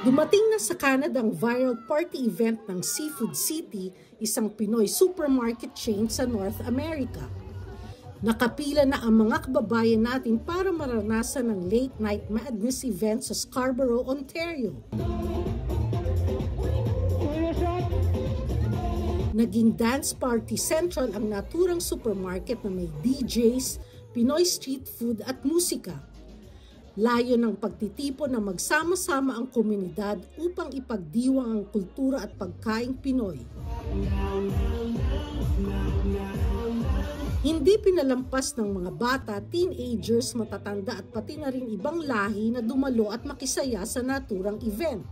Dumating na sa Canada ang viral party event ng Seafood City, isang Pinoy supermarket chain sa North America. Nakapila na ang mga kababayan natin para maranasan ang Late Night Madness event sa Scarborough, Ontario. Naging dance party central ang naturang supermarket na may DJs, Pinoy street food at musika. Layo ng pagtitipon na magsama-sama ang komunidad upang ipagdiwang ang kultura at pagkaing Pinoy. Hindi pinalampas ng mga bata, teenagers, matatanda at pati na rin ibang lahi na dumalo at makisaya sa naturang event.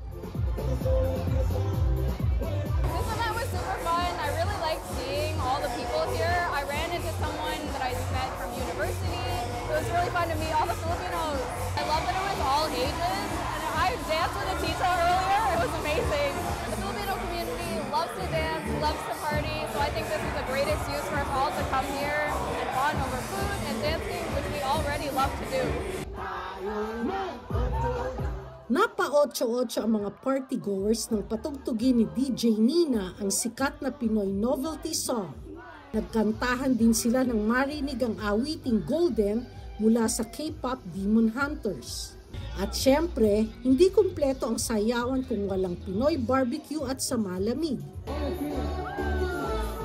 This event was super fun. I really liked seeing all the people here. I ran into someone that I met from university. It was really fun to meet all the Filipinos. I love that it was all ages. And I danced with a tita earlier. It was amazing. The Filipino community loves to dance, loves to party. So I think this is the great excuse for us all to come here and bond over food and dancing, which we already love to do. Napa-8-8 ang mga partygoers nang patugtugin ni DJ Nina ang sikat na Pinoy novelty song. Nagkantahan din sila ng marinig ang awiting Golden mula sa K-pop Demon Hunters. At syempre, hindi kumpleto ang sayawan kung walang Pinoy barbecue at samalamig.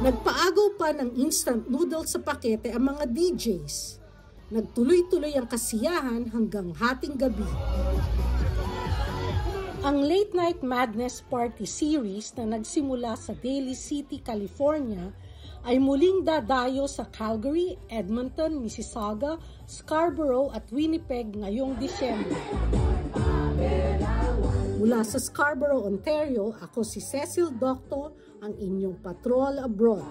Nagpaagaw pa ng instant noodles sa pakete ang mga DJs. Nagtuloy-tuloy ang kasiyahan hanggang hating gabi. Ang Late Night Madness Party Series na nagsimula sa Daly City, California ay muling dadayo sa Calgary, Edmonton, Mississauga, Scarborough at Winnipeg ngayong Disyembre. Mula sa Scarborough, Ontario, ako si Cecil Docto, ang inyong patrol abroad.